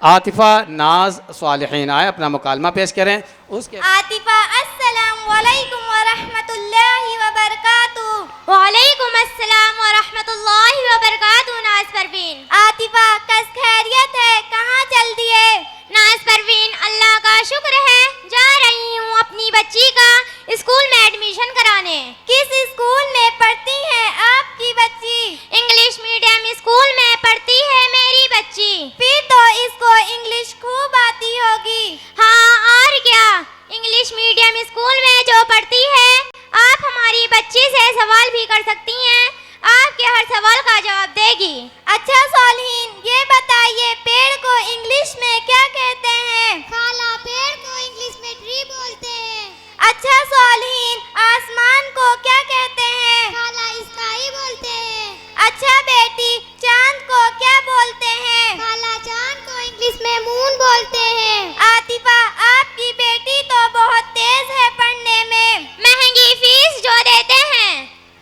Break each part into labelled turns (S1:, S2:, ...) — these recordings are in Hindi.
S1: आतिफा नाज सालिहीन आए अपना मुकालमा पेश करें। उसके
S2: आतिफा अस्सलामु अलैकुम व रहमतुल्लाहि व बरकातुहू। वालेकुम अस्सलाम व रहमतुल्लाहि व बरकातुहू। नाज परवीन। आतिफा कस खैरियत है, कहाँ चल दिए? नाज परवीन अल्लाह का शुक्र है, जा रही हूँ अपनी बच्ची का स्कूल में एडमिशन कराने। किस स्कूल में पढ़ती है आपकी बच्ची? इंग्लिश मीडियम स्कूल में पढ़ती है मेरी बच्ची। फिर तो इसको इंग्लिश खूब आती होगी। हाँ और क्या, इंग्लिश मीडियम स्कूल में जो पढ़ती है, आप हमारी बच्ची से सवाल भी कर सकती हैं, आपके हर सवाल का जवाब देगी। अच्छा सालिहीन, ये बताइए पेड़ को इंग्लिश में क्या कहते हैं? खाला, पेड़ को इंग्लिश में ट्री बोलते हैं। अच्छा सालिहीन, आसमान को क्या कहते हैं? खाला, स्काई बोलते हैं। अच्छा बेटी, चांद को क्या बोलते हैं? खाला, चांद को इंग्लिश में मून बोलते हैं। आतिफा आपकी बेटी तो बहुत तेज है पढ़ने में, महंगी फीस जो देते हैं।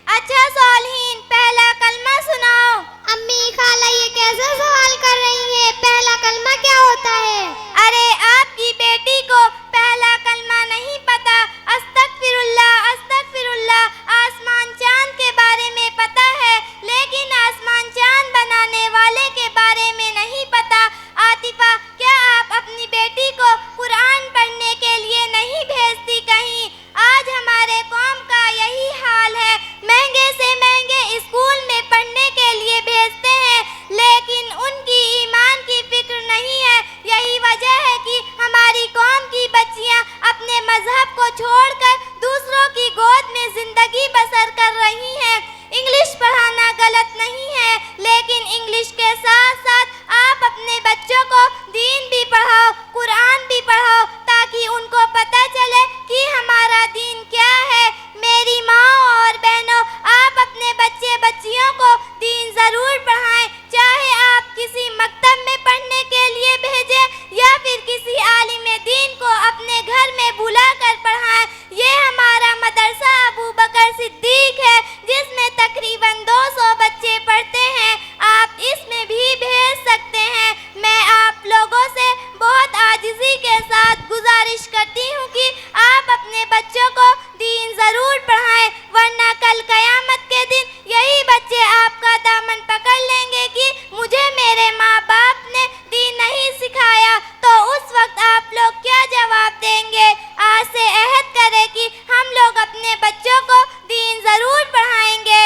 S2: अच्छा सालिहीन, पहला कलमा सुनाओ। अम्मी खाला ये कैसा सवाल कर रही है, पहला कलमा क्या होता है? अरे आपकी बेटी को पहला कलमा नहीं पता? अस्तगफिरुल्लाह अस्तगफिरुल्लाह। आसमान चांद के बारे में पता है, लेकिन आसमान चांद बनाने वाले के बारे में नहीं पता। आतिफा क्या आप अपनी बेटी को कुरान पढ़ने के लिए नहीं भेजती कहीं? आज हमारे कौम का यही हाल है, महंगे से महंगे स्कूल में पढ़ने के लिए भेजते हैं, लेकिन उनकी ईमान की फिक्र नहीं है। यही वजह है कि हमारी कौम की बच्चियां अपने मजहब को छोड़कर दूसरों की गोद में जिंदगी बसर कर रही हैं। इंग्लिश पढ़ाना गलत नहीं है, लेकिन इंग्लिश के साथ साथ आप अपने बच्चों को दीन भी पढ़ाओ, कुरान भी पढ़ाओ, ताकि उनको पता चले कि हमारा दीन क्या है। मेरी माँ और बहनों, आप अपने बच्चे बच्चियों को दीन ज़रूर पढ़ाएं, चाहे आप किसी मकतब में पढ़ने के लिए भेजें या फिर किसी आलिम दीन को अपने घर में बुलाकर पढ़ाएं। ये हमारा मदरसा अबू बकर सिद्दीक है, जिसमें तकरीबन 200 बच्चे पढ़ते हैं, आप इसमें भी भेज सकते हैं। मैं आप लोगों से बहुत आजिज़ी के साथ गुजारिश करती हूँ कि आप अपने बच्चों को दीन ज़रूर पढ़ाएं, वरना कल क़यामत के दिन यही बच्चे आपका दामन पकड़ लेंगे कि मुझे मेरे माँ बाप ने दीन नहीं सिखाया। तो उस वक्त आप लोग क्या जवाब देंगे? आज से अहद करें कि हम लोग अपने बच्चों को दीन ज़रूर पढ़ाएंगे।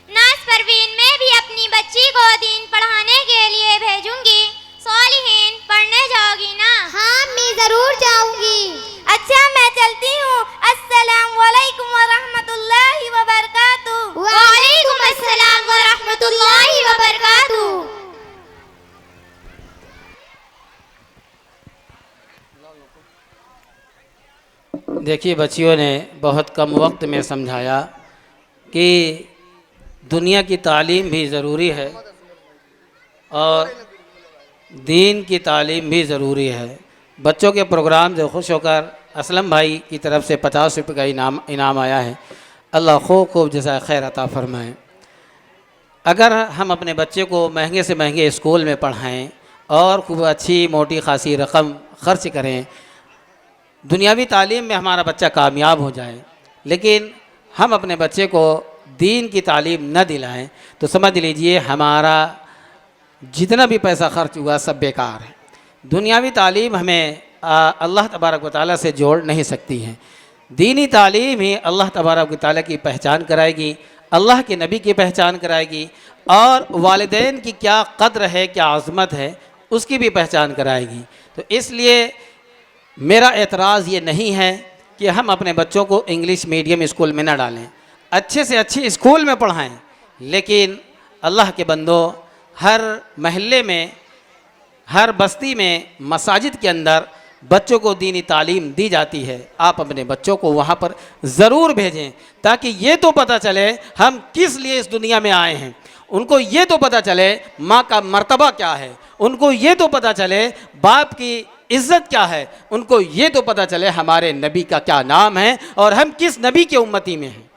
S2: नाज परवीन, मैं भी अपनी बच्ची को दीन पढ़ाने के लिए भेजूंगी। सालिहीन, पढ़ने जाओगी ना? हाँ मैं ज़रूर जाऊंगी। अच्छा मैं चलती हूँ। अस्सलामु अलैकुम व रहमतुल्लाहि व बरकातुहू। वालेकुम अस्सलाम व रहमतुल्लाहि व बरकातुहू।
S1: देखिए बच्चियों ने बहुत कम वक्त में समझाया कि दुनिया की तालीम भी ज़रूरी है और दीन की तालीम भी ज़रूरी है। बच्चों के प्रोग्राम से खुश होकर असलम भाई की तरफ से 50 रुपये का इनाम आया है। अल्लाह खूब जज़ा खैर अता फरमाए। अगर हम अपने बच्चे को महंगे से महंगे स्कूल में पढ़ाएं और खूब अच्छी मोटी खासी रकम खर्च करें, दुनियावी तालीम में हमारा बच्चा कामयाब हो जाए, लेकिन हम अपने बच्चे को दीन की तालीम न दिलाएं, तो समझ लीजिए हमारा जितना भी पैसा खर्च हुआ सब बेकार है। दुनियावी तालीम हमें अल्लाह तबारक व तआला से जोड़ नहीं सकती है। दीनी तालीम ही अल्लाह तबारक व तआला की पहचान कराएगी, अल्लाह के नबी की पहचान कराएगी और वालिदैन की क्या कद्र है, क्या अज़मत है, उसकी भी पहचान कराएगी। तो इसलिए मेरा एतराज़ ये नहीं है कि हम अपने बच्चों को इंग्लिश मीडियम स्कूल में न डालें, अच्छे से अच्छे स्कूल में पढ़ाएं, लेकिन अल्लाह के बंदों, हर महल्ले में, हर बस्ती में, मसाजिद के अंदर बच्चों को दीनी तालीम दी जाती है। आप अपने बच्चों को वहाँ पर ज़रूर भेजें, ताकि ये तो पता चले हम किस लिए इस दुनिया में आए हैं, उनको ये तो पता चले माँ का मर्तबा क्या है, उनको ये तो पता चले बाप की इज़्ज़त क्या है, उनको ये तो पता चले हमारे नबी का क्या नाम है और हम किस नबी के उम्मती में हैं।